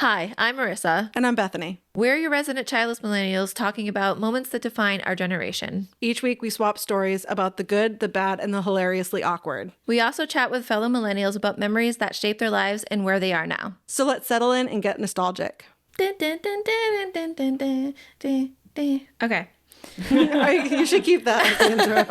Hi, I'm Marissa. And I'm Bethany. We're your resident childless millennials talking about moments that define our generation. Each week we swap stories about the good, the bad, and the hilariously awkward. We also chat with fellow millennials about memories that shaped their lives and where they are now. So let's settle in and get nostalgic. Okay. You should keep that as the intro.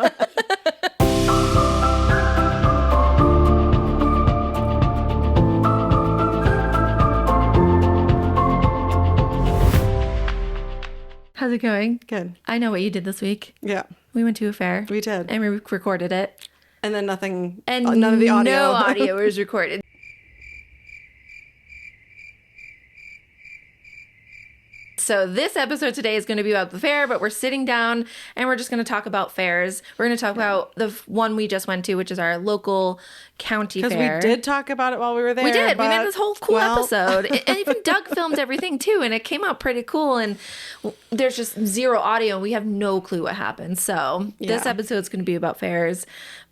How's it going? Good. I know what you did this week. Yeah, We went to a fair. we did. And we recorded it. And then nothing, And none of the audio. no audio was recorded. So this episode today is going to be about the fair, but we're sitting down and we're just going to talk about fairs. We're going to talk about the one we just went to, which is our local county fair. Because we did talk about it while we were there. We did. We but, made this whole cool episode. And even Doug filmed everything too, and it came out pretty cool. And there's just zero audio, and we have no clue what happened. So this episode's going to be about fairs.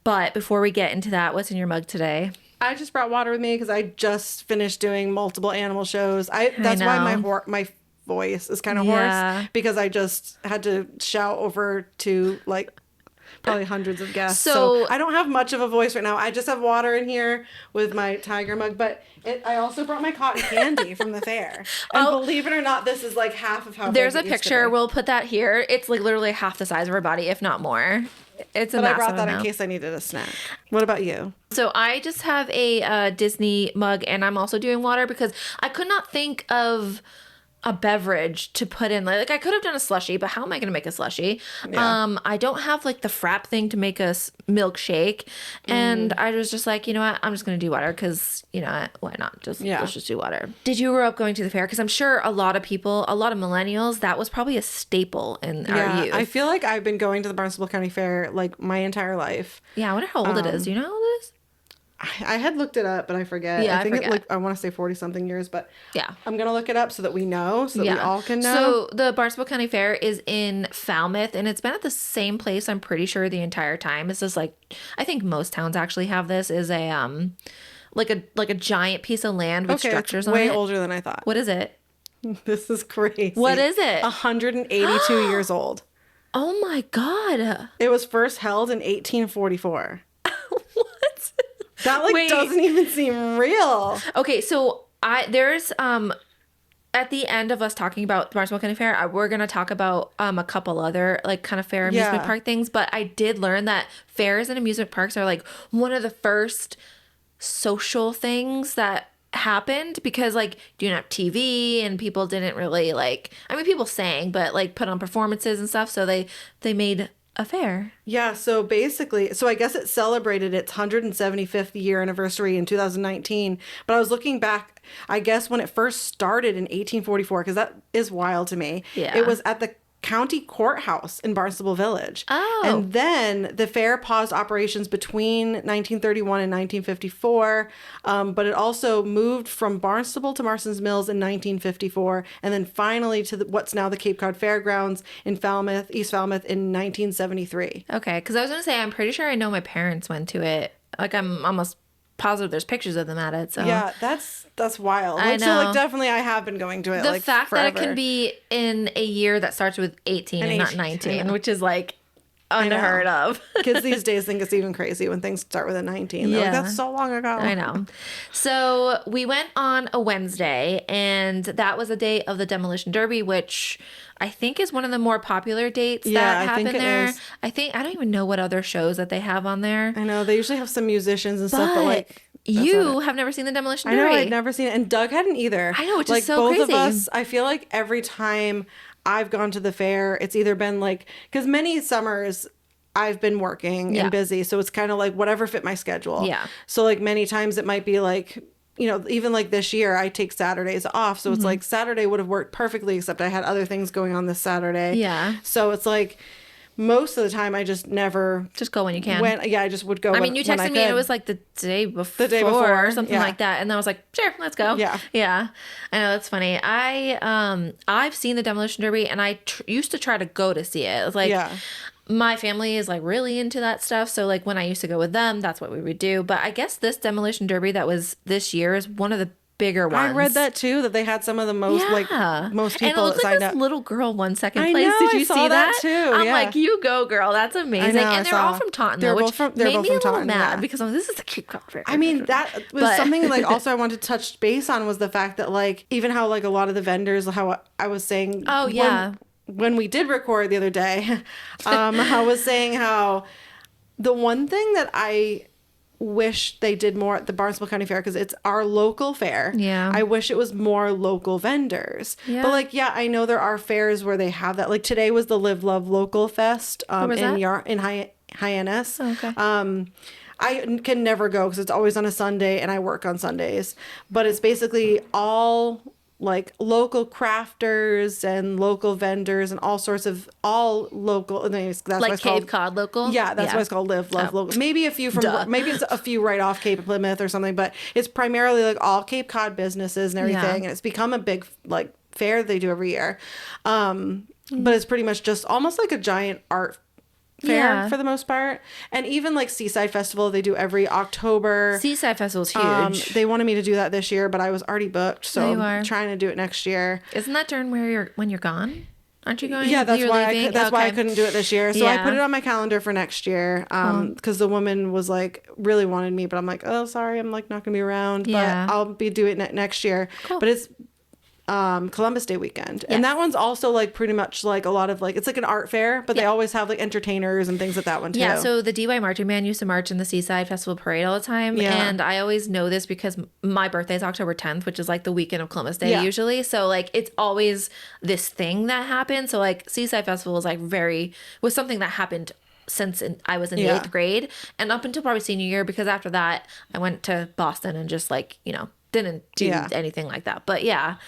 But before we get into that, what's in your mug today? I just brought water with me because I just finished doing multiple animal shows. That's why my voice is kind of hoarse, because I just had to shout over to like probably hundreds of guests. So I don't have much of a voice right now. I just have water in here with my tiger mug, but I also brought my cotton candy from the fair. And believe it or not, this is like half of how there's a picture. We'll put that here. It's like literally half the size of our body, if not more. It's a But I brought that amount. in case I needed a snack. What about you? So I just have a Disney mug, and I'm also doing water because I could not think of a beverage to put in. Like I could have done a slushie, but how am I going to make a slushie? Yeah. I don't have like the frap thing to make a milkshake. And I was just like, you know what? I'm just going to do water because, you know, why not? Let's just do water. Did you grow up going to the fair? Because I'm sure a lot of people, a lot of millennials, that was probably a staple in our youth. I feel like I've been going to the Barnstable County Fair like my entire life. Yeah, I wonder how old it is. Do you know how old it is? I had looked it up, but I forget. Yeah, I think I forget. I want to say 40 something years, but yeah, I'm going to look it up so that we know, so that we all can know. So the Barnstable County Fair is in Falmouth, and it's been at the same place, I'm pretty sure, the entire time. It's just like, I think most towns actually have this, is a like a giant piece of land with structures on it. Way older than I thought. What is it? This is crazy. What is it? 182 years old. Oh my God. It was first held in 1844. What? That doesn't even seem real. Okay, so there's at the end of us talking about Barnstable County Fair, we're gonna talk about a couple other like kind of fair amusement park things. But I did learn that fairs and amusement parks are like one of the first social things that happened, because like you didn't have TV and people didn't really people sang, but like put on performances and stuff. So they made a fair. Yeah, so basically, I guess it celebrated its 175th year anniversary in 2019. But I was looking back, I guess when it first started in 1844, because that is wild to me. Yeah. It was at the county courthouse in Barnstable Village. Oh. And then the fair paused operations between 1931 and 1954. But it also moved from Barnstable to Marston's Mills in 1954. And then finally to what's now the Cape Cod Fairgrounds in Falmouth, East Falmouth in 1973. Okay, because I was going to say, I'm pretty sure I know my parents went to it. Like, I'm almost positive there's pictures of them at it. So yeah, that's wild. I know. So like definitely I have been going to it. The fact forever. that it can be in a year that starts with 18 and not 19, which is like unheard of. Kids these days think it's even crazy when things start with a 19. They're like, that's so long ago. I know. So we went on a Wednesday, and that was a day of the Demolition Derby, which I think is one of the more popular dates that happen there. I don't even know what other shows that they have on there. I know they usually have some musicians and stuff, but like you have never seen the Demolition Derby. I know, I'd never seen it, and Doug hadn't either. I know, which like, is so both crazy. of us, I feel like every time I've gone to the fair, it's either been like, because many summers I've been working and busy, so it's kind of like whatever fit my schedule. Yeah. So like many times it might be like, you know, even like this year I take Saturdays off, so it's like Saturday would have worked perfectly, except I had other things going on this Saturday. Yeah. So it's like most of the time I just never just go when you can. I just would go. I mean, you texted me and it was like the day before, or something like that, and I was like, sure, let's go. Yeah. I know, that's funny. I've seen the Demolition Derby, and I used to try to go to see it. It was like my family is like really into that stuff. So like when I used to go with them, that's what we would do. But I guess this Demolition Derby that was this year is one of the bigger ones. I read that too, that they had some of the most most people and it looked signed like this up. little girl won second place. Know, Did you I saw see that too? I'm like, you go, girl. That's amazing. And they're all from Taunton, though, which made me a little mad because this is a Cape Cod fair. I mean, that was something like also I wanted to touch base on was the fact that like even how like a lot of the vendors, how I was saying, when we did record the other day, I was saying how the one thing that I wish they did more at the Barnstable County Fair, because it's our local fair. Yeah. I wish it was more local vendors. Yeah. But like, I know there are fairs where they have that. Like today was the Live Love Local Fest in Hyannis. Oh, okay. I can never go because it's always on a Sunday and I work on Sundays. But it's basically all like local crafters and local vendors and all sorts of all local. That's like why it's Cape Cod local. Yeah, that's why it's called Live Love Local. Maybe a few from maybe it's a few right off Cape Plymouth or something, but it's primarily like all Cape Cod businesses and everything, and it's become a big like fair they do every year. But it's pretty much just almost like a giant art fair for the most part. And even like Seaside Festival they do every October. Seaside Festival's huge. They wanted me to do that this year, but I was already booked, so I'm trying to do it next year. Isn't that during when you're gone? Aren't you going? Yeah, that's why why I couldn't do it this year. So I put it on my calendar for next year because the woman was like really wanted me, but I'm like, oh sorry, I'm like not gonna be around, but I'll be doing it next year. Cool. But it's Columbus Day weekend, and that one's also like pretty much like a lot of like it's like an art fair, but they always have like entertainers and things at that one too. Yeah, so the DY marching band used to march in the Seaside Festival Parade all the time, and I always know this because my birthday is October 10th, which is like the weekend of Columbus Day usually. So like it's always this thing that happens. So like Seaside Festival is like was something that happened since I was in the 8th grade and up until probably senior year, because after that I went to Boston and just like didn't do anything like that. But yeah,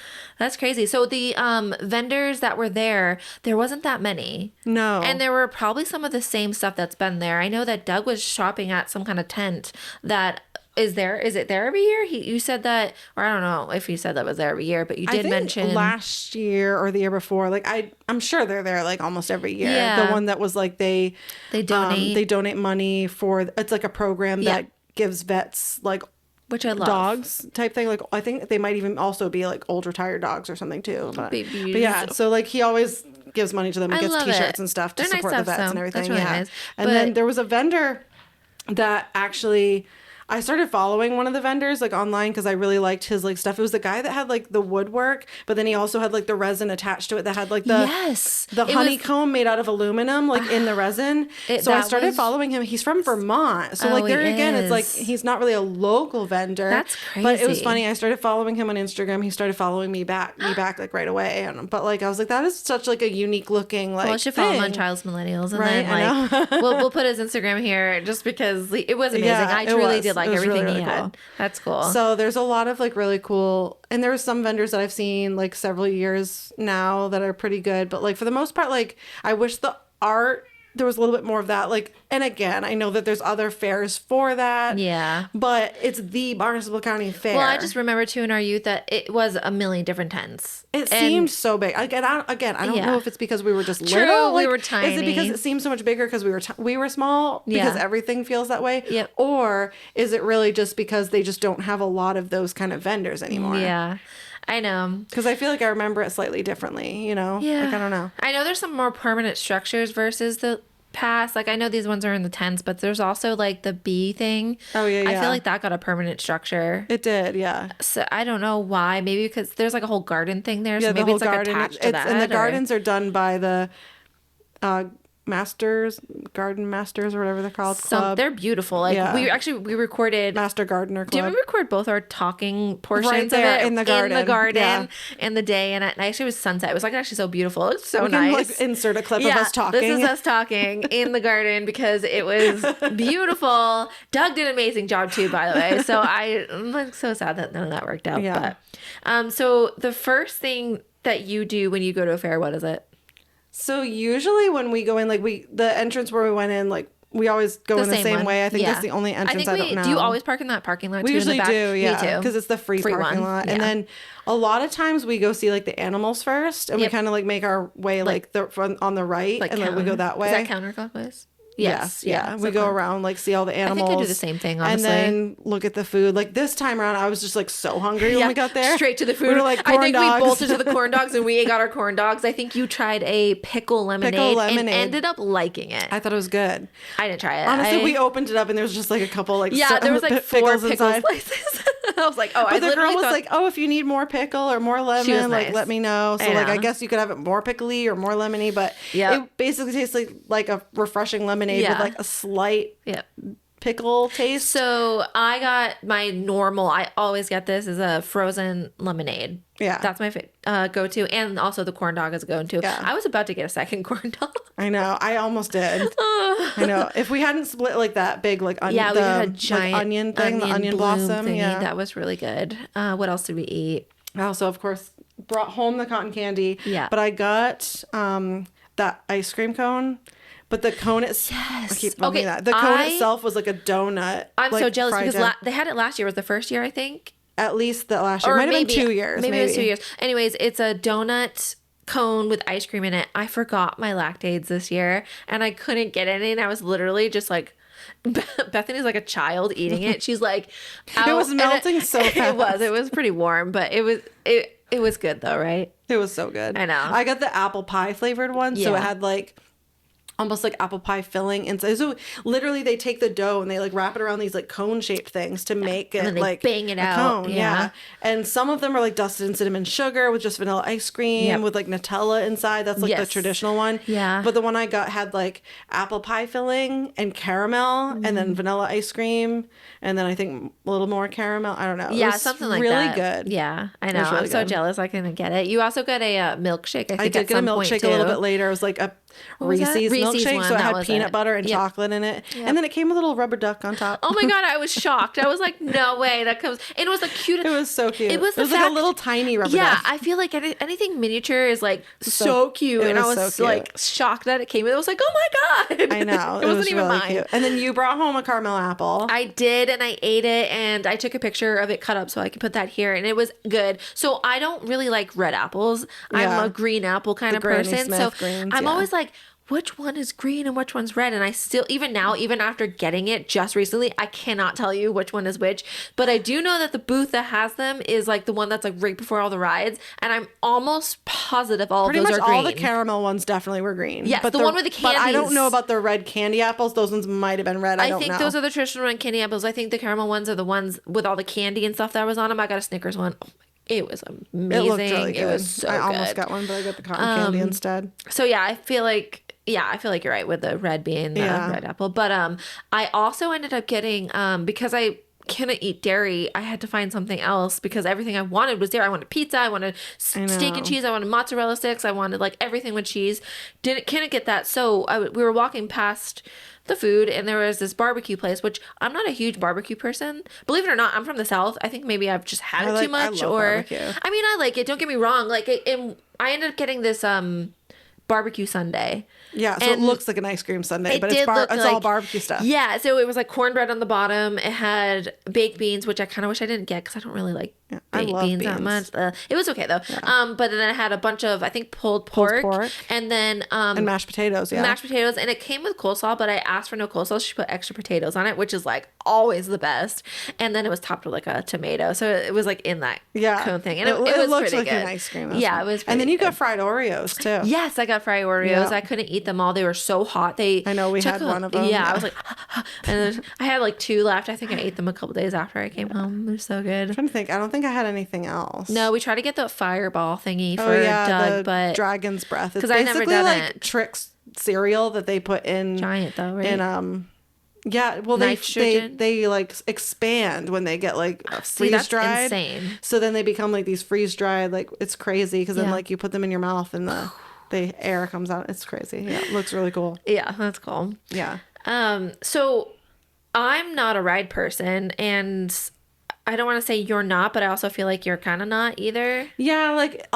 that's crazy. So the vendors that were there wasn't that many. No. And there were probably some of the same stuff that's been there. I know that Doug was shopping at some kind of tent that is it there every year? You said that, or I don't know if you said that was there every year, but you did mention last year or the year before. Like I'm sure they're there like almost every year. Yeah. The one that was like they donate money for, it's like a program that gives vets like, which I love, dogs type thing. Like I think they might even also be like old retired dogs or something too. But yeah, so like he always gives money to them and gets T-shirts and stuff to support the vets and everything. Really nice. And then there was a vendor that actually I started following one of the vendors like online because I really liked his like stuff. It was the guy that had like the woodwork, but then he also had like the resin attached to it that had like the honeycomb made out of aluminum like in the resin. So I started following him. He's from Vermont, so like there again, it's like he's not really a local vendor. That's crazy. But it was funny. I started following him on Instagram. He started following me back like right away. But like I was like, that is such like a unique looking like. Well, I should follow him on Child's Millennials, and then like we'll put his Instagram here just because it was amazing. I truly did like everything really, he had. Cool. That's cool. So there's a lot of like really cool, and there were some vendors that I've seen like several years now that are pretty good, but like for the most part, like I wish the art there was a little bit more of that. Like, and again, I know that there's other fairs for that. Yeah. But it's the Barnstable County Fair. Well, I just remember too in our youth that it was a million different tents. It seemed so big. I don't know if it's because we were just little. Like, we were tiny. Is it because it seemed so much bigger because we were small? Because everything feels that way? Yep. Or is it really just because they just don't have a lot of those kind of vendors anymore? Yeah. I know. Because I feel like I remember it slightly differently, Yeah. Like, I don't know. I know there's some more permanent structures versus the past. Like, I know these ones are in the tents, but there's also, like, the bee thing. Oh, yeah. I feel like that got a permanent structure. It did, yeah. So, I don't know why. Maybe because there's, like, a whole garden thing there. So, maybe it's, like, attached to that. And the gardens are done by the... garden masters or whatever they're called. They're beautiful. Like we recorded Master Gardener Club. Did we record both our talking portions right there of it in the garden in the day, and actually it was sunset. It was like actually so beautiful. It's so nice. Like insert a clip of us talking. This is us talking in the garden because it was beautiful. Doug did an amazing job too, by the way. So I'm like so sad that none of that worked out. Yeah. But so the first thing that you do when you go to a fair, what is it? So usually when we go in, like the entrance where we went in, like we always go in the same way. I think that's the only entrance. I don't know. Do you always park in that parking lot? We usually do, yeah. Me too. Because it's the free parking lot. Yeah. And then a lot of times we go see like the animals first, and we kind of like make our way like on the right, like and then we go that way. Is that counterclockwise? Yes. Yeah. We go around, like, see all the animals. I think I do the same thing, honestly. And then look at the food. Like, this time around, I was just, like, so hungry when we got there. Straight to the food. We were like, corn I think dogs. we bolted to the corn dogs, and we got our corn dogs. I think you tried a pickle lemonade and ended up liking it. I thought it was good. I didn't try it. Honestly, we opened it up, and there was just, like, a couple, like, there was, like, 4 pickle slices. I was like, oh, but the girl was like, oh, if you need more pickle or more lemon, like, let me know. So, like, I guess you could have it more pickly or more lemony, but it basically tastes like a refreshing lemonade with, like, a slight pickle taste. So I got my normal, I always get this, is a frozen lemonade. Yeah. That's my go-to. And also the corn dog is a go-to. Yeah. I was about to get a second corn dog. I know. I almost did. I know. If we hadn't split like that big, like, we had a giant like, onion thing, the onion blossom. Thingy. Yeah. That was really good. What else did we eat? I also, of course, brought home the cotton candy. Yeah. But I got that ice cream cone. But the cone itself, I keep bumping that. The cone itself was like a donut. I'm so jealous because they had it last year. Was the first year, I think. At least the last year. Or might have been 2 years. Maybe it was 2 years. Anyways, it's a donut cone with ice cream in it. I forgot my lactaids this year, and I couldn't get any, and I was literally just like, Bethany's like a child eating it. She's like, it was melting so fast. It was pretty warm, but it was good though, right? It was so good. I know. I got the apple pie flavored one, so it had like almost like apple pie filling inside. So literally they take the dough and they like wrap it around these like cone shaped things to make it like bang it out. Cone. Yeah. And some of them are like dusted in cinnamon sugar with just vanilla ice cream with like Nutella inside. That's like the traditional one. Yeah. But the one I got had like apple pie filling and caramel and then vanilla ice cream and then I think a little more caramel. I don't know. Yeah, something like really that. Really good. Yeah, I know. Really I'm so jealous I couldn't get it. You also got a milkshake. I did get a milkshake a little bit later. It was like a Reese's milkshake, so it had peanut butter and chocolate in it. Yep. And then it came with a little rubber duck on top. Oh my God, I was shocked. I was like, no way, that comes. And it was like cute. It was so cute. It was like a little tiny rubber duck. Yeah, I feel like anything miniature is like so cute. And I was so like shocked that it came. It was like, oh my God. I know. It wasn't even really mine. Cute. And then you brought home a caramel apple. I did, and I ate it, and I took a picture of it cut up so I could put that here, and it was good. So I don't really like red apples. I'm a green apple kind of person. So greens, I'm always like, which one is green and which one's red? And I still, even now, even after getting it just recently, I cannot tell you which one is which. But I do know that the booth that has them is like the one that's like right before all the rides. And I'm almost positive all of those are green. Pretty much all the caramel ones definitely were green. Yes, but the one with the candies. But I don't know about the red candy apples. Those ones might have been red. I don't know. I think those are the traditional red candy apples. I think the caramel ones are the ones with all the candy and stuff that was on them. I got a Snickers one. Oh, it was amazing. It looked really good. It was so I good. almost got one, but I got the cotton candy instead. So yeah, I feel like you're right with the red being the red apple. But I also ended up getting because I couldn't eat dairy, I had to find something else because everything I wanted was dairy. I wanted pizza, I wanted steak and cheese, I wanted mozzarella sticks, I wanted like everything with cheese. Couldn't get that. So we were walking past the food and there was this barbecue place, which I'm not a huge barbecue person. Believe it or not, I'm from the South. I think maybe I've just had it too much. I love barbecue. I mean, I like it. Don't get me wrong. Like I ended up getting this barbecue sundae. Yeah, so it looks like an ice cream sundae, but it's all barbecue stuff. Yeah, so it was like cornbread on the bottom. It had baked beans, which I kind of wish I didn't get because I don't really like baked beans that much. It was okay though. Yeah. But then it had a bunch of, I think, pulled pork. And then and mashed potatoes. Yeah, mashed potatoes, and it came with coleslaw, but I asked for no coleslaw. She put extra potatoes on it, which is like always the best. And then it was topped with like a tomato, so it was like in that cone thing, and it was looked pretty like good. An ice cream. Yeah, it was. And then you got fried Oreos too. Yes, I got fried Oreos. Yeah. I couldn't eat them all. They were so hot. I know we had one of them. Yeah, I was like, and I had like 2 left. I think I ate them a couple days after I came home. They're so good. I'm trying to think. I don't think I had anything else. No, we tried to get the fireball thingy for Doug, but dragon's breath. It's because I never done like Trix cereal that they put in giant though, right? In yeah, well they like expand when they get like freeze dried. Insane. So then they become like these freeze dried. Like it's crazy because then like you put them in your mouth and the air comes out. It's crazy. Yeah, it looks really cool. Yeah, that's cool. Yeah. So I'm not a ride person, and I don't want to say you're not, but I also feel like you're kind of not either. Yeah, like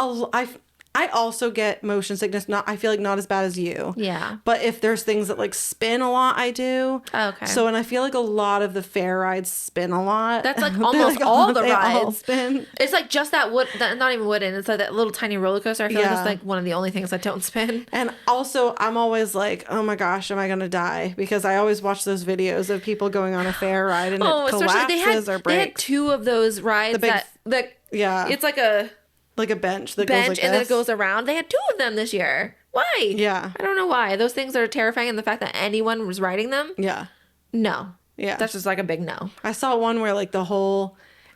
I also get motion sickness. I feel like not as bad as you. Yeah. But if there's things that like spin a lot, I do. Okay. So, and I feel like a lot of the fair rides spin a lot. That's like almost all the rides. All spin. It's like just that not even wooden. It's like that little tiny roller coaster. I feel like that's like one of the only things that don't spin. And also, I'm always like, oh my gosh, am I gonna die? Because I always watch those videos of people going on a fair ride and it collapses or breaks. They had two of those rides that it's like a bench that bench goes like and then it goes around. They had two of them this year. Why? Yeah. I don't know why. Those things are terrifying, and the fact that anyone was riding them. Yeah. No. Yeah. That's just like a big no. I saw one where like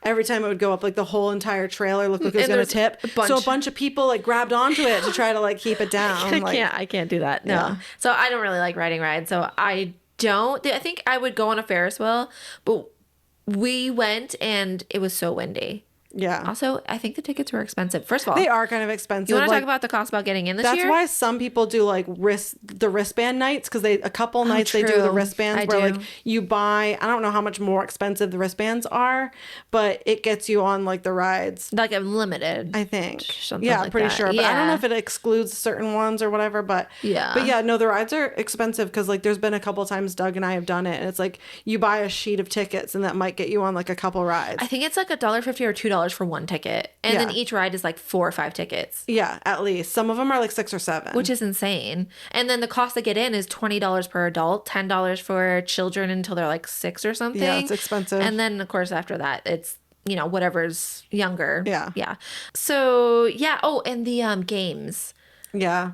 every time it would go up, like the whole entire trailer looked like it was going to tip. So a bunch of people like grabbed onto it to try to like keep it down. I can't do that. No. Yeah. So I don't really like riding rides. So I think I would go on a Ferris wheel, but we went and it was so windy. Yeah. Also, I think the tickets were expensive. First of all, they are kind of expensive. You want to talk about the cost about getting in this year? That's why some people do like the wristband nights, because a couple nights they do the wristbands like you buy. I don't know how much more expensive the wristbands are, but it gets you on like the rides, like unlimited. I think. Something yeah, like pretty that. sure. But I don't know if it excludes certain ones or whatever. But yeah, no, the rides are expensive because like there's been a couple times Doug and I have done it, and it's like you buy a sheet of tickets and that might get you on like a couple rides. I think it's like $1.50 or $2 for one ticket. And then each ride is like 4 or 5 tickets. Yeah, at least. Some of them are like 6 or 7. Which is insane. And then the cost to get in is $20 per adult, $10 for children until they're like 6 or something. Yeah, it's expensive. And then, of course, after that, it's, whatever's younger. Yeah. Yeah. So, yeah. Oh, and the games. Yeah.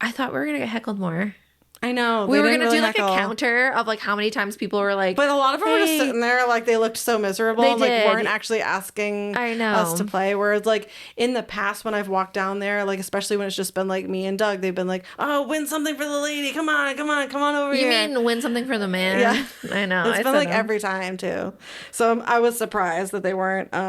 I thought we were going to get heckled more. I know. We were going to do like a counter of like how many times people were like. But a lot of them were just sitting there like they looked so miserable and like weren't actually asking us to play. Whereas like in the past when I've walked down there, like especially when it's just been like me and Doug, they've been like, oh, win something for the lady. Come on over here. You mean win something for the man? Yeah. I know. It's been like every time too. So I was surprised that they weren't I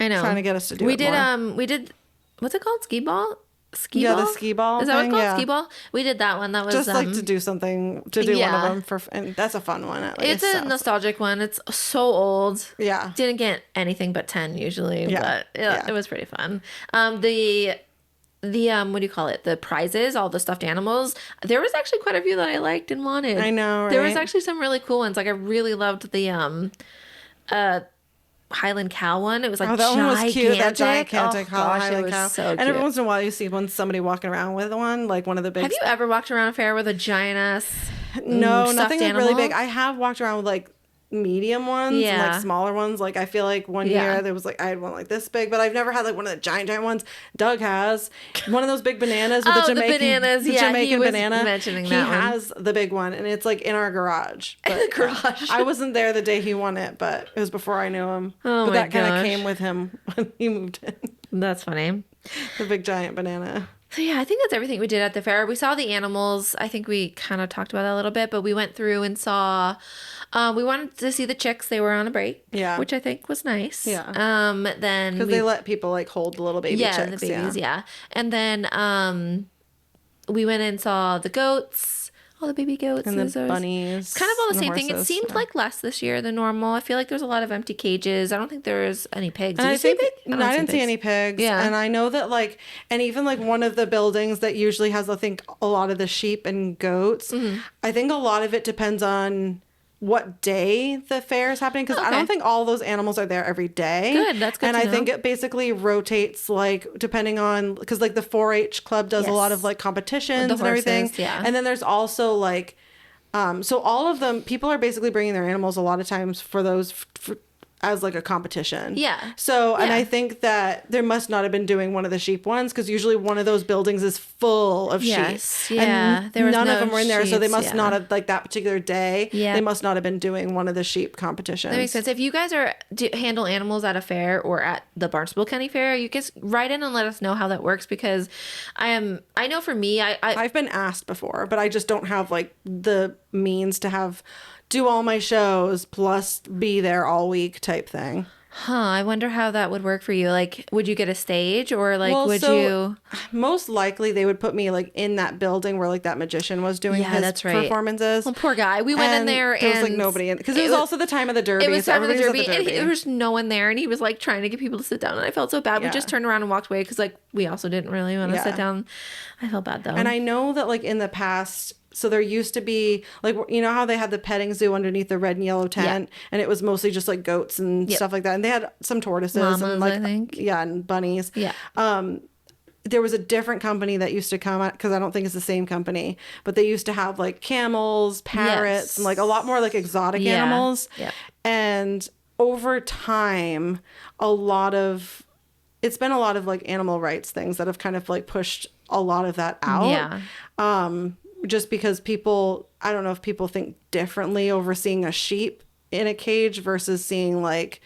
know. trying to get us to do it more. We did, what's it called? Skee ball? Skee ball? The skee ball. Is that what it's called? Skee ball? We did that one. That was just like to do something, to do one of them and that's a fun one. At least, it's a nostalgic one. It's so old. Yeah. Didn't get anything but 10 usually, but it was pretty fun. The what do you call it? The prizes, all the stuffed animals. There was actually quite a few that I liked and wanted. I know, right? There was actually some really cool ones. Like I really loved the Highland cow one. It was like that gigantic. One was cute. That gigantic Highland cow. So cute. And every once in a while you see somebody walking around with one, like one of the big. Have you ever walked around a fair with a giant ass? No, nothing like really big. I have walked around with like medium ones and like smaller ones. Like I feel like one year there was like I had one like this big, but I've never had like one of the giant ones. Doug has one of those big bananas with the Jamaican bananas. Jamaican banana. Mentioning he that has the big one, and it's like in our garage. But, in the garage. I wasn't there the day he won it, but it was before I knew him. Oh, but that kind of came with him when he moved in. That's funny. The big giant banana. So yeah, I think that's everything we did at the fair. We saw the animals. I think we kind of talked about that a little bit, but we went through and saw. We wanted to see the chicks. They were on a break, which I think was nice. Yeah. Then because they let people like hold the little baby chicks. Yeah, the babies. Yeah. And then we went and saw the goats. All the baby goats and the bunnies. Kind of all the same horses, thing. It seemed like less this year than normal. I feel like there's a lot of empty cages. I don't think there's any pigs. Did you see pigs? I didn't see any pigs. Yeah. And I know that like, and even like one of the buildings that usually has, I think, a lot of the sheep and goats. Mm-hmm. I think a lot of it depends on what day the fair is happening, because I don't think all those animals are there every day. Good, that's good. And I think it basically rotates like depending on, because like the 4-H club does a lot of like competitions and everything. Yeah. And then there's also like, so all of them, people are basically bringing their animals a lot of times for those as like a competition. Yeah. So, and I think that there must not have been doing one of the sheep ones, because usually one of those buildings is full of sheep. Yeah. And none of them were in there, so they must not have, like that particular day, they must not have been doing one of the sheep competitions. That makes sense. If you guys handle animals at a fair or at the Barnstable County Fair, you can write in and let us know how that works, because I know for me, I've been asked before, but I just don't have like the means to do all my shows plus be there all week type thing. I wonder how that would work for you. Like, would you get a stage or like Well, would so you? most likely they would put me like in that building where like that magician was doing Yeah, his that's right. performances. Well, poor guy. We went in And there there was like and nobody in because it was also the time of the Derby. it was so time of the everybody was Derby, at the Derby. and there was no one there, and he was like trying to get people to sit down, and I felt so bad. We Yeah. just turned around and walked away because like we also didn't really want to Yeah. sit down. I felt bad though. And I know that like in the past, so there used to be like, you know how they had the petting zoo underneath the red and yellow tent, and it was mostly just like goats and stuff like that, and they had some tortoises Llamas, and like I think. and bunnies. Yeah. There was a different company that used to come because I don't think it's the same company, but they used to have like camels, parrots, and like a lot more like exotic animals. Yeah. And over time, it's been a lot of like animal rights things that have kind of like pushed a lot of that out. Yeah. Just because people, I don't know if people think differently over seeing a sheep in a cage versus seeing like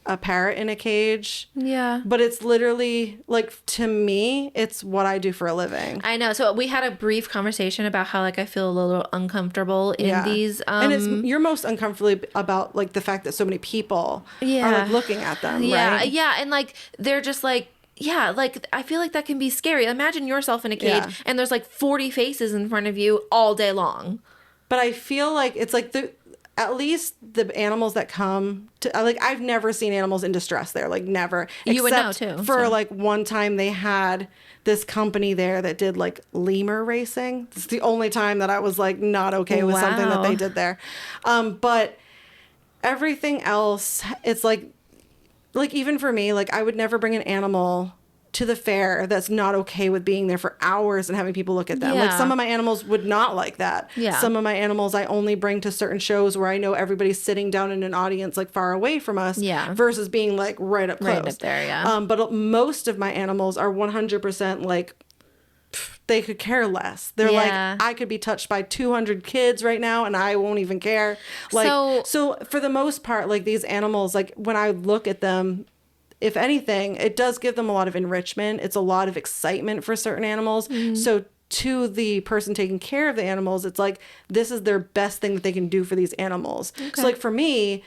a parrot in a cage. Yeah. But it's literally like, to me, it's what I do for a living. I know. So we had a brief conversation about how like I feel a little uncomfortable in these. And you're most uncomfortable about like the fact that so many people are like looking at them. Right? Yeah. And like they're just like, yeah, like I feel like that can be scary. Imagine yourself in a cage and there's like 40 faces in front of you all day long. But I feel like it's like at least the animals that come to, like, I've never seen animals in distress there, like never. You would know too. For like one time they had this company there that did like lemur racing. It's the only time that I was like not okay with something that they did there. But everything else, it's like even for me, like I would never bring an animal to the fair that's not okay with being there for hours and having people look at them. Like some of my animals would not like that. Yeah. Some of my animals I only bring to certain shows where I know everybody's sitting down in an audience like far away from us. Yeah. Versus being like right up close. Right up there, yeah. But most of my animals are 100% like they could care less. They're like, I could be touched by 200 kids right now and I won't even care. Like, so for the most part, like these animals, like when I look at them, if anything, it does give them a lot of enrichment. It's a lot of excitement for certain animals. Mm-hmm. So to the person taking care of the animals, it's like, this is their best thing that they can do for these animals. Okay. So like for me,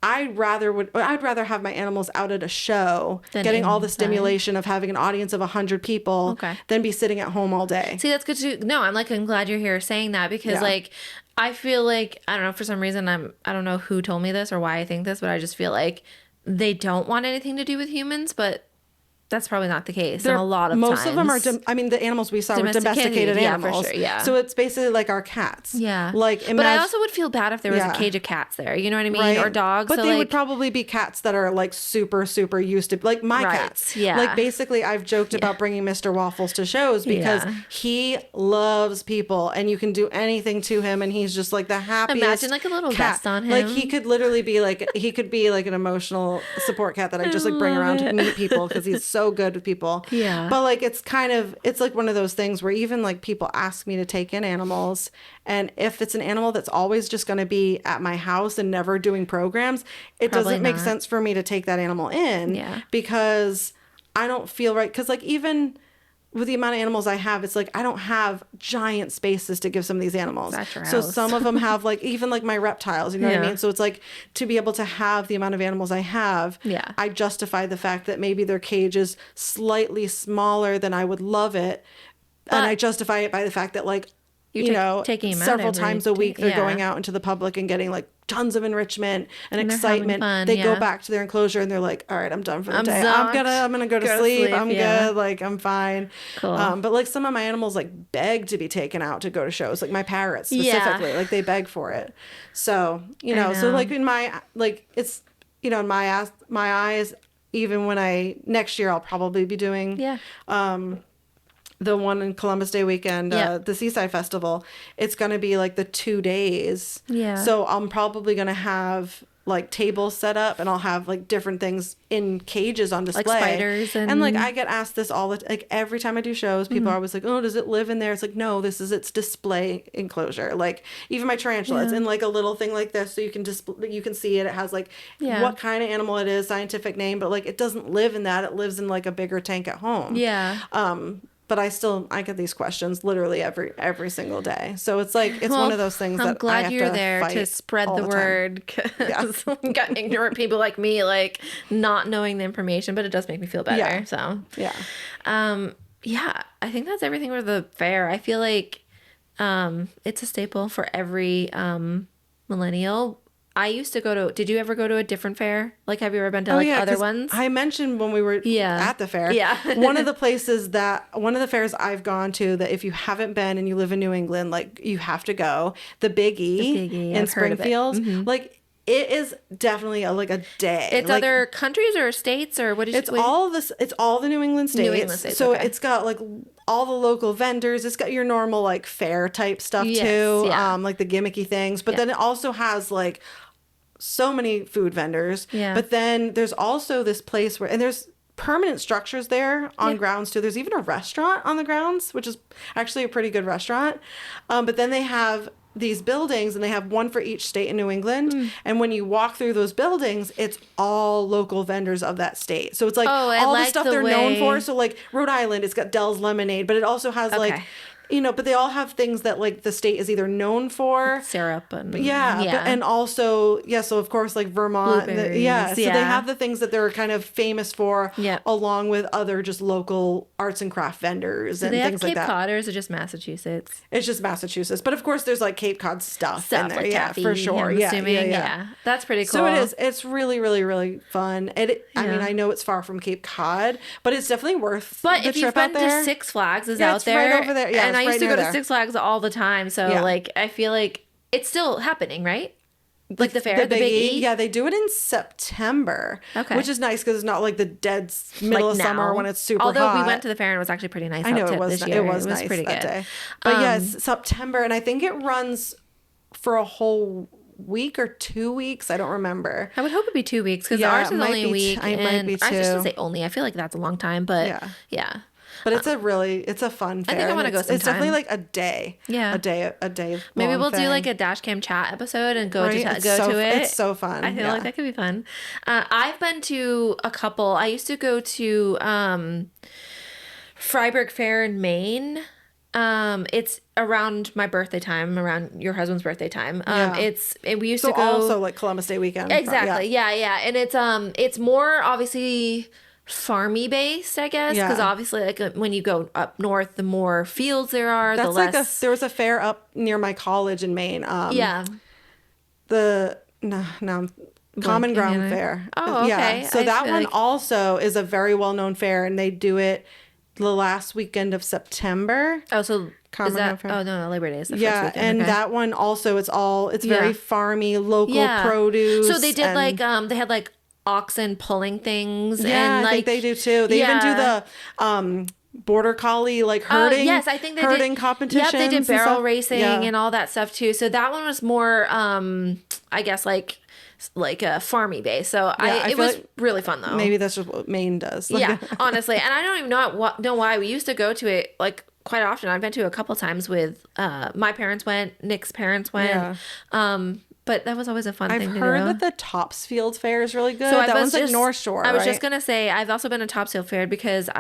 I'd rather have my animals out at a show, getting all the stimulation of having an audience of 100 people than be sitting at home all day. See, that's good to know. I'm glad you're here saying that because like, I feel like, I don't know, for some reason, I don't know who told me this or why I think this, but I just feel like they don't want anything to do with humans, but that's probably not the case. And a lot of most times. of them are, the animals we saw were domesticated animals. For sure, yeah. So it's basically like our cats. Yeah. Like, but I also would feel bad if there was a cage of cats there. You know what I mean? Right. Or dogs. But they would probably be cats that are like super, super used to, like my cats. Yeah. Like basically I've joked about bringing Mr. Waffles to shows because he loves people and you can do anything to him and he's just like the happiest. Imagine like a little vest on him. Like he could literally be like, an emotional support cat that I just like bring around to meet people because he's so good with people. Yeah. But like it's like one of those things where even like people ask me to take in animals, and if it's an animal that's always just going to be at my house and never doing programs, it doesn't make sense for me to take that animal in because I don't feel right. Because like even with the amount of animals I have, it's like I don't have giant spaces to give some of these animals. So some of them have like even like my reptiles, you know what I mean? So it's like to be able to have the amount of animals I have, I justify the fact that maybe their cage is slightly smaller than I would love it. And I justify it by the fact that like, taking several times a week they're going out into the public and getting like tons of enrichment and excitement. They go back to their enclosure and they're like, all right, I'm done for the day. I'm gonna go to sleep. I'm good. Like I'm fine. Cool. But like some of my animals like beg to be taken out to go to shows, like my parrots specifically, like they beg for it. So, so like in my, like it's, in my eyes, even when next year I'll probably be doing, the one in Columbus Day weekend, the Seaside Festival, it's going to be like the 2 days. Yeah. So I'm probably going to have like tables set up and I'll have like different things in cages on display. Like spiders and like I get asked this like every time I do shows, people are always like, oh, does it live in there? It's like, no, this is its display enclosure. Like even my tarantula, it's in like a little thing like this. So you can you can see it. It has like what kind of animal it is, scientific name, but like it doesn't live in that. It lives in like a bigger tank at home. Yeah. but I get these questions literally every single day. So it's like, it's one of those things I'm that glad I have you're to there fight to spread all the time. word. Yeah. Got ignorant people like me, like not knowing the information, but it does make me feel better. Yeah. So Yeah. yeah, I think that's everything for the fair. I feel like it's a staple for every millennial. I used to go to, did you ever go to a different fair? Like, have you ever been to like other 'cause ones? I mentioned when we were at the fair. Yeah. One of the fairs I've gone to that if you haven't been and you live in New England, like you have to go, the Big E in I've heard of it. Springfield. Like it is definitely like a day. It's like, other countries or states or what is it's all the New England states. New England states, So okay. it's got like all the local vendors. It's got your normal like fair type stuff Yes, too. yeah. Like the gimmicky things. But then it also has like so many food vendors. Yeah. But then there's also this place and there's permanent structures there on grounds too. There's even a restaurant on the grounds, which is actually a pretty good restaurant. But then they have these buildings and they have one for each state in New England. And when you walk through those buildings, it's all local vendors of that state. So it's like all the stuff they're known for. So like Rhode Island, it's got Dell's Lemonade, but it also has like, but they all have things that like the state is either known for, syrup and and also so of course like Vermont, so they have the things that they're kind of famous for, along with other just local arts and craft vendors and things like that. Cape Cod, or is it just Massachusetts? It's just Massachusetts, but of course there's like Cape Cod stuff in there, like taffy, for sure. I'm assuming. That's pretty cool. So it is. It's really, really, really fun. I mean, I know it's far from Cape Cod, but it's definitely worth. But the if trip you've been out there. to Six Flags, is out it's there, right over there. Yeah, and I used to go to there. Six Flags all the time. So like, I feel like it's still happening, right? Like the fair, the Big E? Yeah, they do it in September. Okay. Which is nice because it's not like the dead middle of summer when it's super hot. Although we went to the fair and it was actually pretty nice. I know it was. This year. It was nice pretty that good. day. But yes, September, and I think it runs for a whole week or 2 weeks. I don't remember. I would hope it'd be 2 weeks because ours is only a week. It might be 2. I shouldn't say only. I feel like that's a long time, but yeah. But it's a fun fair. I think I want to go sometime. It's definitely like a day. Yeah. A day. Maybe we'll do like a dash cam chat episode and go to it. It's so fun. I feel like that could be fun. I've been to a couple. I used to go to Freiburg Fair in Maine. It's around my birthday time, around your husband's birthday time. We used to go also like Columbus Day weekend. Exactly. Yeah. And it's more obviously farmy based, I guess, because obviously like when you go up north, the more fields there are. That's there was a fair up near my college in Maine. Common Ground Fair. Oh, okay. Yeah. So that one also is a very well known fair, and they do it the last weekend of September. Oh, so no, Labor Day is the first weekend. And that one also it's very farmy, local produce. So they did they had like oxen pulling things. Yeah, and I think they do too. They even do the border collie like herding. Yes, I think they herding competitions. Yeah, they did barrel racing and all that stuff too. So that one was more, I guess like a farmy base. So it was really fun though. Maybe that's just what Maine does. Yeah, honestly, and I don't even know why we used to go to it like quite often. I've been to it a couple times with my parents went, Nick's parents went. But that was always a fun thing to do. I've heard that the Topsfield Fair is really good. So that one's like North Shore, I was just going to say, I've also been to Topsfield Fair because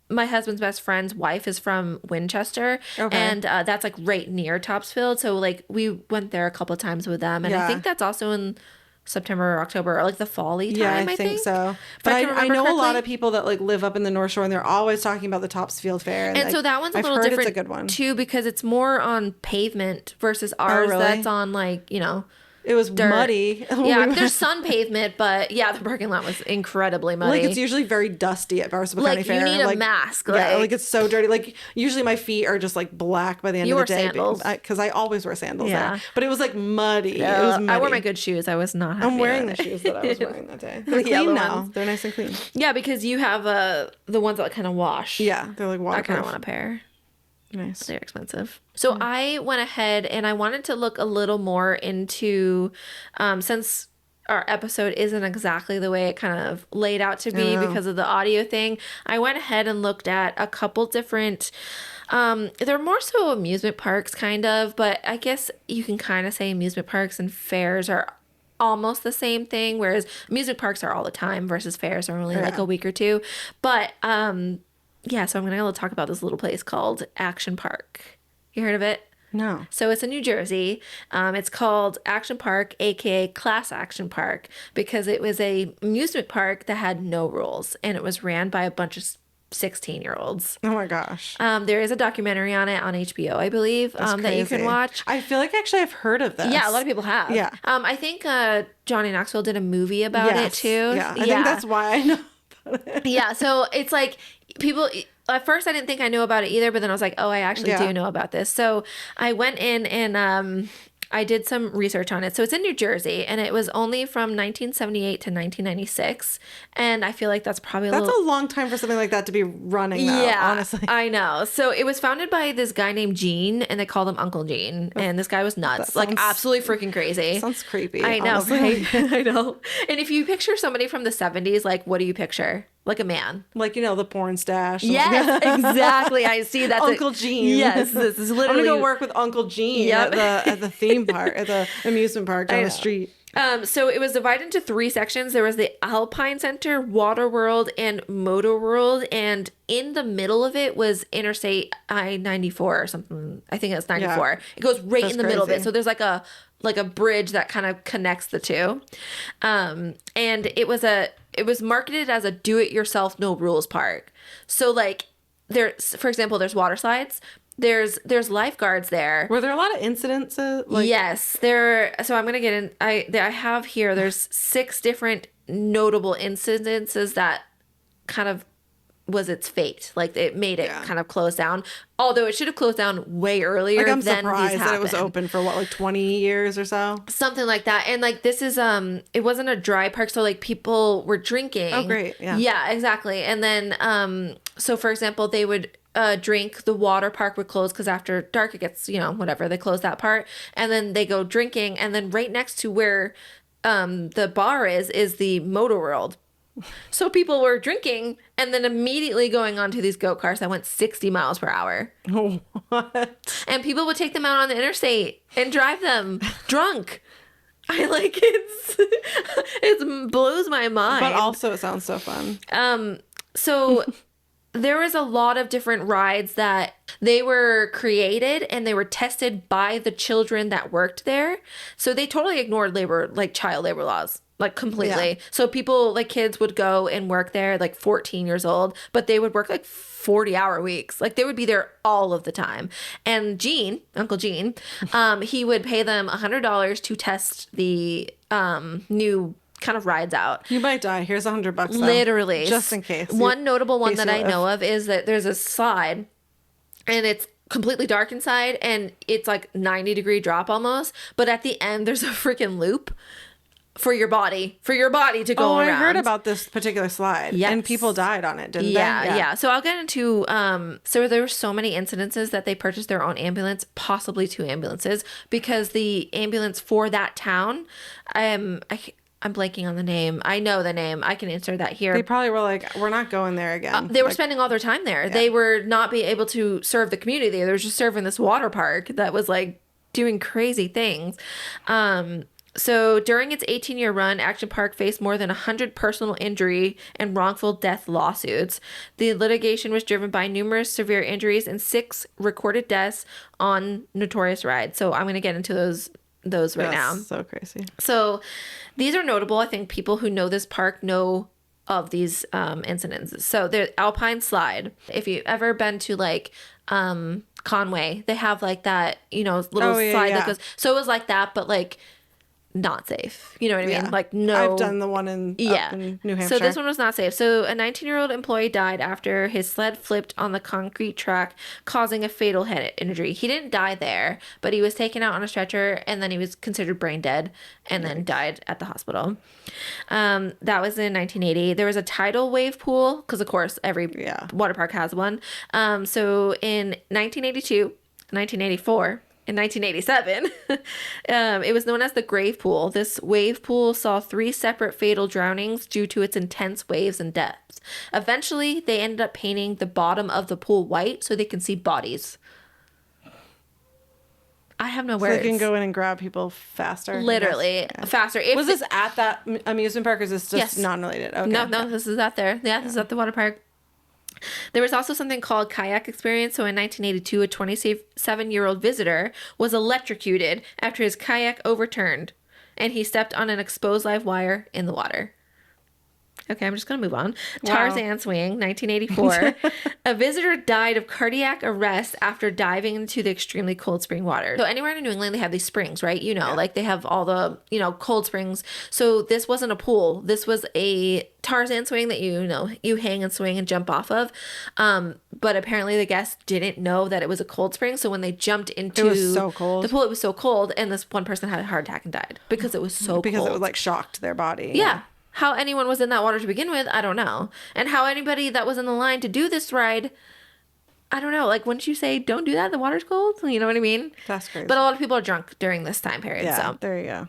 my husband's best friend's wife is from Winchester. Okay. And that's like right near Topsfield. So like we went there a couple of times with them. And I think that's also in September or October, or like the fall-y time, I think so. But I know a lot of people that like live up in the North Shore, and they're always talking about the Topsfield Fair. And so that one's a little different, it's a good one too, because it's more on pavement versus ours. That's on like, it was dirt. Muddy. Yeah, there's sun pavement, but the parking lot was incredibly muddy. Like it's usually very dusty at Barnstable County Fair. You need a mask. Like it's so dirty. Like usually my feet are just like black by the end of the day. Sandals. Because I always wear sandals there. But it was like muddy. It was muddy. I wore my good shoes. I was not happy. I'm wearing the shoes that I was wearing that day. They're clean now. Ones. They're nice and clean. Yeah, because you have the ones that kind of wash. Yeah, they're like waterproof. I kind of want a pair. Nice. They're expensive. So I went ahead and I wanted to look a little more into, since our episode isn't exactly the way it kind of laid out to be because of the audio thing, I went ahead and looked at a couple different, they're more so amusement parks kind of, but I guess you can kind of say amusement parks and fairs are almost the same thing, whereas amusement parks are all the time versus fairs are only like a week or two. But yeah, so I'm going to talk about this little place called Action Park. You heard of it? No. So it's in New Jersey. It's called Action Park, aka Class Action Park, because it was a amusement park that had no rules, and it was ran by a bunch of 16-year-olds. Oh my gosh. There is a documentary on it on HBO, I believe, that you can watch. I feel like actually I've heard of this. Yeah, a lot of people have. Yeah. I think Johnny Knoxville did a movie about it too. Yeah, I think that's why I know about it. Yeah, so it's like people. At first, I didn't think I knew about it either, but then I was like, oh, I actually do know about this. So I went in and I did some research on it. So it's in New Jersey, and it was only from 1978 to 1996. And I feel like that's probably a long time for something like that to be running, though, yeah, honestly. I know. So it was founded by this guy named Gene, and they called him Uncle Gene. And this guy was nuts, like absolutely freaking crazy. Sounds creepy. I know, right? I know. And if you picture somebody from the 70s, like, what do you picture? Like a man. Like, the porn stash. Yes, exactly. I see that. Uncle Gene. Yes, this is literally. I'm going to go work with Uncle Gene at the theme park, at the amusement park down the street. So it was divided into 3 sections. There was the Alpine Center, Water World, and Motor World. And in the middle of it was Interstate I-94 or something. I think it's 94. Yeah. It goes right in the middle of it. So there's like a bridge that kind of connects the two. And it was marketed as a do-it-yourself, no rules park. So like for example, there's water slides. There's lifeguards there. Were there a lot of incidents? Yes, there. So I'm gonna get in. I have here. There's 6 different notable incidences that kind of was its fate. Like it made it kind of close down. Although it should have closed down way earlier. Like I'm surprised that it was open for like 20 years or so. Something like that. And like this is it wasn't a dry park, so like people were drinking. Oh great. Yeah. Yeah, exactly. And then so for example, they would drink. The water park would close because after dark it gets, whatever, they close that part, and then they go drinking, and then right next to where the bar is the Motor World. So people were drinking and then immediately going onto these go-karts that went 60 miles per hour. What? And people would take them out on the interstate and drive them drunk. I like it blows my mind. But also it sounds so fun. So there was a lot of different rides that they were created and they were tested by the children that worked there. So they totally ignored child labor laws. Like completely. Yeah. So people, like kids would go and work there like 14 years old, but they would work like 40-hour weeks. Like they would be there all of the time. And Uncle Gene, he would pay them $100 to test the new kind of rides out. You might die. Here's $100 though. Literally. Just in case. One notable one that I know of is that there's a slide and it's completely dark inside and it's like 90-degree drop almost. But at the end, there's a freaking loop for your body to go around. I heard about this particular slide. Yes. And people died on it, didn't they? Yeah. So I'll get into, so there were so many incidences that they purchased their own ambulance, possibly 2 ambulances, because the ambulance for that town, I'm blanking on the name. I know the name. I can insert that here. They probably were like, we're not going there again. They were spending all their time there. Yeah. They were not be able to serve the community. They were just serving this water park that was like doing crazy things. So during its 18-year run, Action Park faced more than 100 personal injury and wrongful death lawsuits. The litigation was driven by numerous severe injuries and 6 recorded deaths on notorious rides. So I'm going to get into those right now. So crazy. So these are notable. I think people who know this park know of these incidents. So the Alpine Slide. If you've ever been to like Conway, they have like that, little slide that goes. So it was like that, but like not safe. You know what I mean? Yeah. Like no. I've done the one in New Hampshire. So this one was not safe. So a 19-year-old employee died after his sled flipped on the concrete track, causing a fatal head injury. He didn't die there, but he was taken out on a stretcher and then he was considered brain dead and then died at the hospital. That was in 1980. There was a tidal wave pool because of course every water park has one. So in 1982, 1984, in 1987, it was known as the Grave Pool. This wave pool saw 3 separate fatal drownings due to its intense waves and depths. Eventually, they ended up painting the bottom of the pool white so they can see bodies. I have no words. So they can go in and grab people faster. Literally, faster. Was this at that amusement park or is this just non-related? Okay. No, this is out there. Yeah, this is at the water park. There was also something called kayak experience. So in 1982, a 27-year-old visitor was electrocuted after his kayak overturned and he stepped on an exposed live wire in the water. Okay, I'm just going to move on. Wow. Tarzan swing, 1984. A visitor died of cardiac arrest after diving into the extremely cold spring water. So anywhere in New England, they have these springs, right? You know, like they have all the, you know, cold springs. So this wasn't a pool. This was a Tarzan swing that, you know, you hang and swing and jump off of. But apparently the guests didn't know that it was a cold spring. So when they jumped into it was so cold. The pool, it was so cold. And this one person had a heart attack and died because it was so cold. Because it was like shocked their body. Yeah. How anyone was in that water to begin with, I don't know. And how anybody that was in the line to do this ride, I don't know. Like, wouldn't you say, don't do that? The water's cold? You know what I mean? That's crazy. But a lot of people are drunk during this time period. Yeah, so there you go.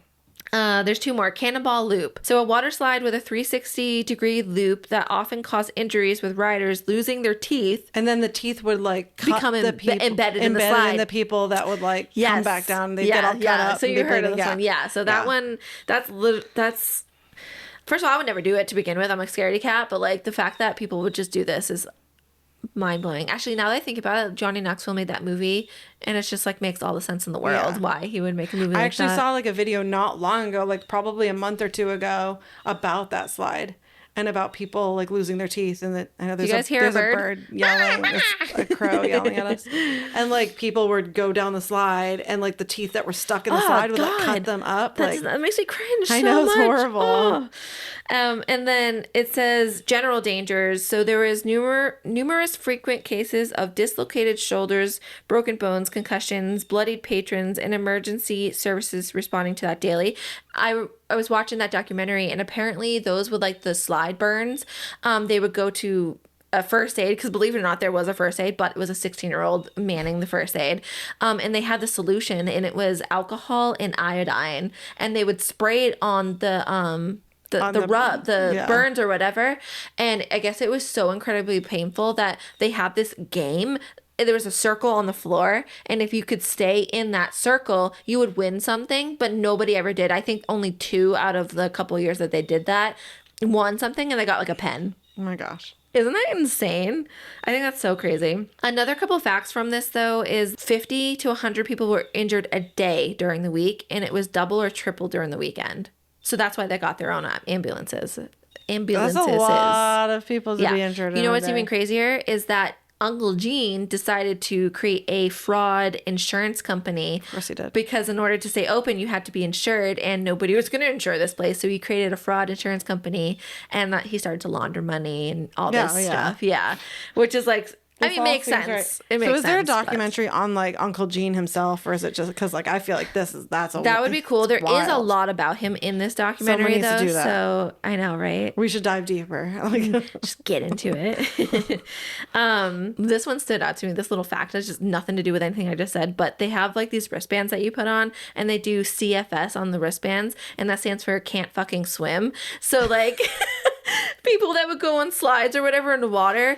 There's two more. Cannonball Loop. So a water slide with a 360-degree loop that often caused injuries with riders losing their teeth. And then the teeth would like become embedded in the slide. In the people that would like come back down. They get all cut up. So you heard of this one. Yeah. So that one, that's... First of all, I would never do it to begin with. I'm a scaredy cat, but like the fact that people would just do this is mind-blowing. Actually, now that I think about it, Johnny Knoxville made that movie and it's just like makes all the sense in the world why he would make a movie like that. I actually saw like a video not long ago, like probably a month or two ago, about that slide and about people like losing their teeth. And that I know there's a bird yelling, a crow yelling at us, and like people would go down the slide and like the teeth that were stuck in the slide would like cut them up. That makes me cringe. I know, it's horrible. Oh. And then it says general dangers. So there was numerous frequent cases of dislocated shoulders, broken bones, concussions, bloodied patrons, and emergency services responding to that daily. I was watching that documentary, and apparently those with like the slide burns, they would go to a first aid, because believe it or not, there was a first aid, but it was a 16-year-old manning the first aid. And they had the solution, and it was alcohol and iodine, and they would spray it on the burns or whatever. And I guess it was so incredibly painful that they had this game. There was a circle on the floor, and if you could stay in that circle, you would win something, but nobody ever did. I think only 2 out of the couple of years that they did that won something, and they got like a pen. Oh my gosh. Isn't that insane? I think that's so crazy. Another couple facts from this, though, is 50 to 100 people were injured a day during the week, and it was double or triple during the weekend. So that's why they got their own ambulances. That's a lot of people to be injured. You know what's even crazier is that Uncle Gene decided to create a fraud insurance company. Of course he did. Because in order to stay open, you had to be insured, and nobody was going to insure this place. So he created a fraud insurance company, and he started to launder money and all this stuff. Yeah. Which is like... it makes sense. Right. It makes sense. So is there a documentary on like Uncle Gene himself, or is it just because like I feel like that would be cool. There is a lot about him in this documentary though. To do that. So I know, right? We should dive deeper. Just get into it. This one stood out to me. This little fact has just nothing to do with anything I just said, but they have like these wristbands that you put on, and they do CFS on the wristbands, and that stands for can't fucking swim. So like people that would go on slides or whatever in the water,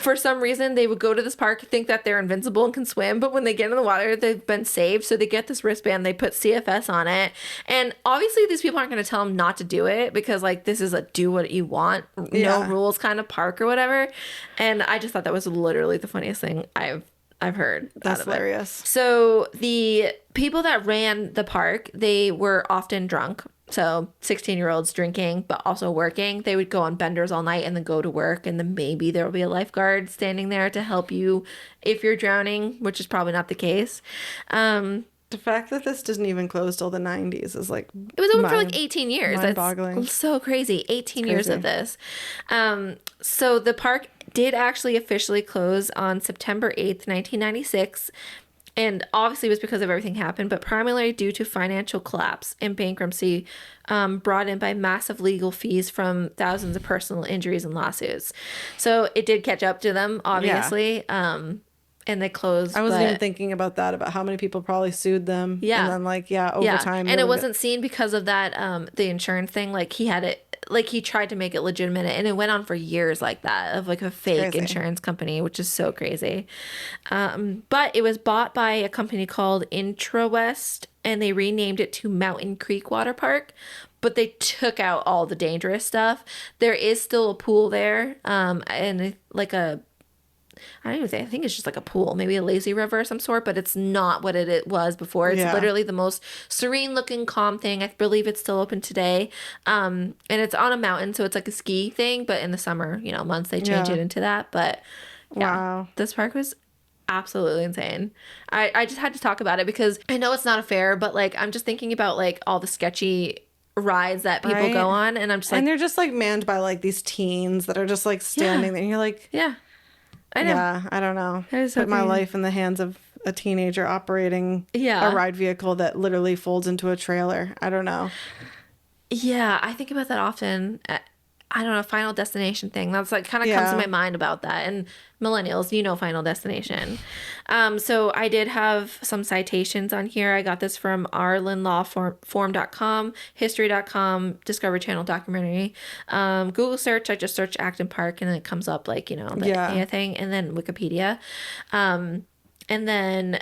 for some reason they would go to this park, think that they're invincible and can swim, but when they get in the water, they've been saved. So they get this wristband, they put CFS on it, and obviously these people aren't going to tell them not to do it, because like this is a do what you want, no rules kind of park or whatever. And I just thought that was literally the funniest thing I've heard. That's hilarious. So the people that ran the park, they were often drunk. So 16-year-olds drinking, but also working. They would go on benders all night and then go to work. And then maybe there will be a lifeguard standing there to help you if you're drowning, which is probably not the case. The fact that this didn't even close till the 90s is like... It was open for like 18 years. Mind-boggling. That's so crazy. 18 years of this. So the park did actually officially close on September 8th, 1996. And obviously it was because of everything happened, but primarily due to financial collapse and bankruptcy brought in by massive legal fees from thousands of personal injuries and lawsuits. So it did catch up to them, obviously. And they closed. I wasn't even thinking about that, about how many people probably sued them. Yeah. And then over time. And it wasn't seen because of that, the insurance thing. Like he had it, like he tried to make it legitimate, and it went on for years like that, of like a fake insurance company, which is so crazy. But it was bought by a company called IntraWest, and they renamed it to Mountain Creek Water Park, but they took out all the dangerous stuff. There is still a pool there, and like a I don't even think, I think it's just like a pool, maybe a lazy river of some sort, but it's not what it was before. It's Yeah. literally the most serene looking, calm thing. I believe it's still open today. And it's on a mountain, so it's like a ski thing, but in the summer, months they change Yeah. it into that. But yeah, Wow. this park was absolutely insane. I just had to talk about it because I know it's not a fair, but like I'm just thinking about like all the sketchy rides that people Right. go on, and I'm just like, and they're just like manned by like these teens that are just like standing there. And you're like, yeah, I know. yeah, I don't know. That is so Put my crazy. life in the hands of a teenager operating Yeah. a ride vehicle that literally folds into a trailer. I don't know. Yeah, I think about that often. I don't know, Final Destination thing. That's like kind of comes to my Yeah. mind about that. And millennials, Final Destination. So I did have some citations on here. I got this from arlenlawforum.com, history.com, Discovery Channel documentary. Google search, I just search Acton Park and then it comes up like, the Yeah. A thing, and then Wikipedia. And then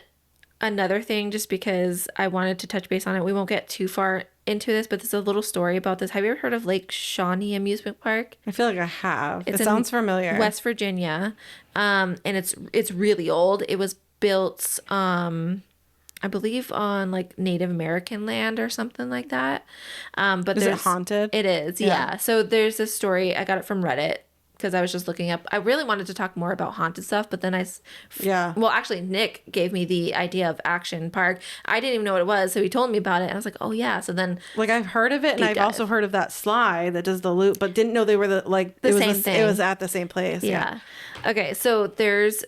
another thing, just because I wanted to touch base on it, we won't get too far into this, but there's a little story about this. Have you ever heard of Lake Shawnee Amusement Park? I feel like I have. It's It in sounds familiar. West Virginia, and it's really old. It was built, I believe, on like Native American land or something like that. But Is it haunted? It is, yeah. So there's this story. I got it from Reddit because I was just looking up. I really wanted to talk more about haunted stuff, but then Yeah. well, actually, Nick gave me the idea of Action Park. I didn't even know what it was, so he told me about it, and I was like, oh yeah. So then, Like I've heard of it, and deep I've dive. also heard of that slide that does the loop, but didn't know they were the same thing. It was at the same place. Yeah. Okay, so there's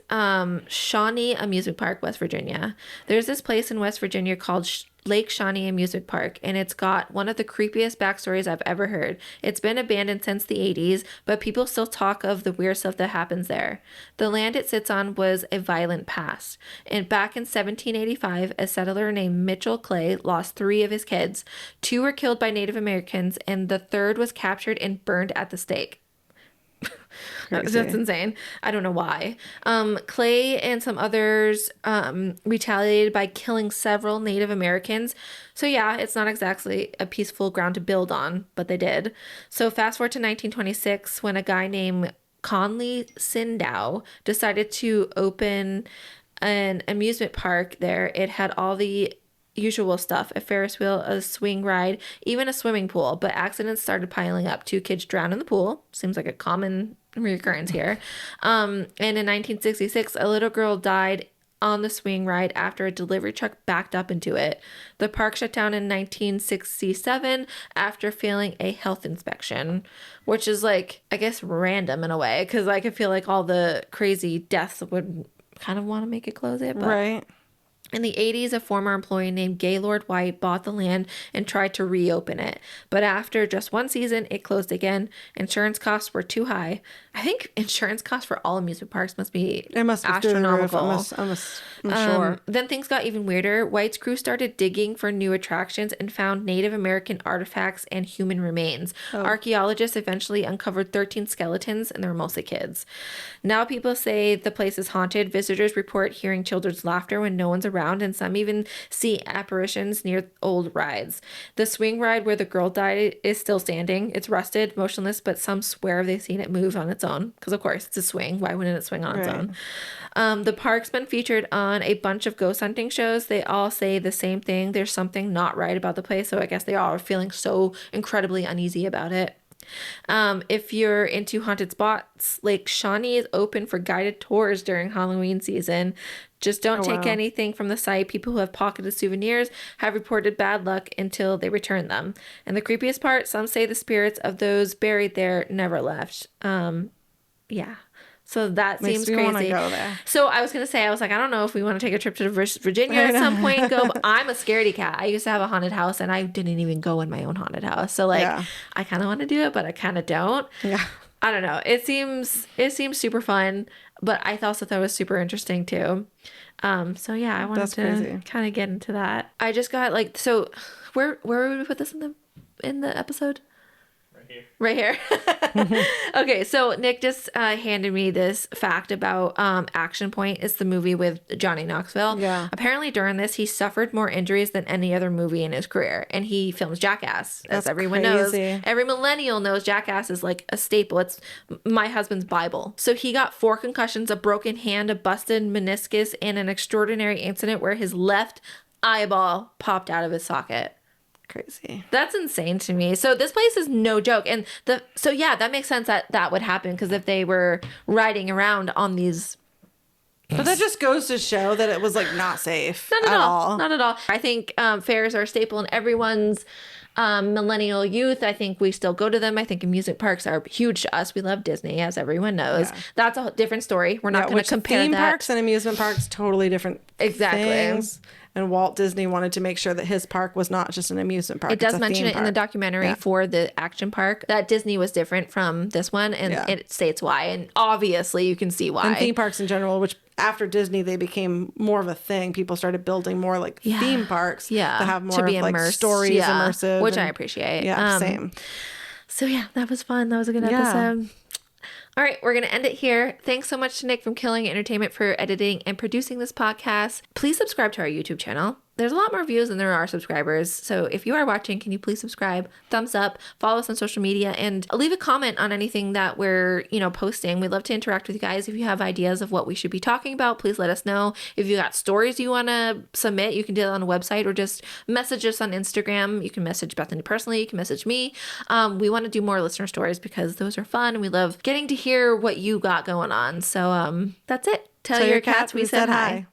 Shawnee Amusement Park, West Virginia. There's this place in West Virginia called Lake Shawnee Amusement Park, and it's got one of the creepiest backstories I've ever heard. It's been abandoned since the 80s, but people still talk of the weird stuff that happens there. The land it sits on was a violent past. And back in 1785, a settler named Mitchell Clay lost 3 of his kids. 2 were killed by Native Americans, and the third was captured and burned at the stake. Crazy. That's insane. I don't know why. Clay and some others retaliated by killing several Native Americans. So yeah, it's not exactly a peaceful ground to build on, but they did. So fast forward to 1926 when a guy named Conley Sindow decided to open an amusement park there. It had all the usual stuff: a Ferris wheel, a swing ride, even a swimming pool. But accidents started piling up. 2 kids drowned in the pool. Seems like a common recurrence here. And in 1966, a little girl died on the swing ride after a delivery truck backed up into it. The park shut down in 1967 after failing a health inspection, which is like, I guess, random in a way, because like I feel like all the crazy deaths would kind of want to make it close it, but Right. in the 80s, a former employee named Gaylord White bought the land and tried to reopen it. But after just 1 season, it closed again. Insurance costs were too high. I think insurance costs for all amusement parks must be It must be through the roof. astronomical. I'm sure. Then things got even weirder. White's crew started digging for new attractions and found Native American artifacts and human remains. Archaeologists eventually uncovered 13 skeletons, and they were mostly kids. Now people say the place is haunted. Visitors report hearing children's laughter when no one's around, and some even see apparitions near old rides. The swing ride where the girl died is still standing. It's rusted, motionless, but some swear they've seen it move on its own. Because, of course, it's a swing. Why wouldn't it swing on its own? The park's been featured on a bunch of ghost hunting shows. They all say the same thing. There's something not right about the place. So I guess they all are feeling so incredibly uneasy about it. If you're into haunted spots, Lake Shawnee is open for guided tours during Halloween season. Just don't take anything from the site. People who have pocketed souvenirs have reported bad luck until they return them. And the creepiest part, some say the spirits of those buried there never left. Yeah. So that Makes seems me wanna crazy. go there. So I was going to say, I was like, I don't know if we want to take a trip to Virginia at some point and go, but I'm a scaredy cat. I used to have a haunted house and I didn't even go in my own haunted house. So like, I kind of want to do it, but I kind of don't. Yeah. I don't know. It seems super fun, but I also thought it was super interesting too. So yeah, I wanted to kind of get into that. I just got like, so where would we put this in the episode? Right here. Okay, so Nick just handed me this fact about Action Point. It's the movie with Johnny Knoxville. Yeah. Apparently during this, he suffered more injuries than any other movie in his career. And he films Jackass, as everyone knows. Every millennial knows Jackass is like a staple. It's my husband's Bible. So he got 4 concussions, a broken hand, a busted meniscus, and an extraordinary incident where his left eyeball popped out of his socket. Crazy. That's insane to me. So this place is no joke. And that makes sense that would happen, because if they were riding around on these. But that just goes to show that it was like not safe. Not at all. Not at all. I think fairs are a staple in everyone's millennial youth. I think we still go to them. I think amusement parks are huge to us. We love Disney, as everyone knows. Yeah. That's a different story. We're not going to compare theme parks and amusement parks, totally different things. And Walt Disney wanted to make sure that his park was not just an amusement park. It does mention it in the documentary for the action park, that Disney was different from this one, and it states why. And obviously you can see why. And theme parks in general, which after Disney, they became more of a thing. People started building more like theme parks that have more of like stories, immersive. Which I appreciate. Yeah, same. So yeah, that was fun. That was a good episode. All right, we're going to end it here. Thanks so much to Nick from Killing Entertainment for editing and producing this podcast. Please subscribe to our YouTube channel. There's a lot more views than there are subscribers. So if you are watching, can you please subscribe, thumbs up, follow us on social media, and leave a comment on anything that we're, posting. We'd love to interact with you guys. If you have ideas of what we should be talking about, please let us know. If you got stories you want to submit, you can do that on the website, or just message us on Instagram. You can message Bethany personally. You can message me. We want to do more listener stories because those are fun, and we love getting to hear what you got going on. So that's it. Tell your cats we said hi.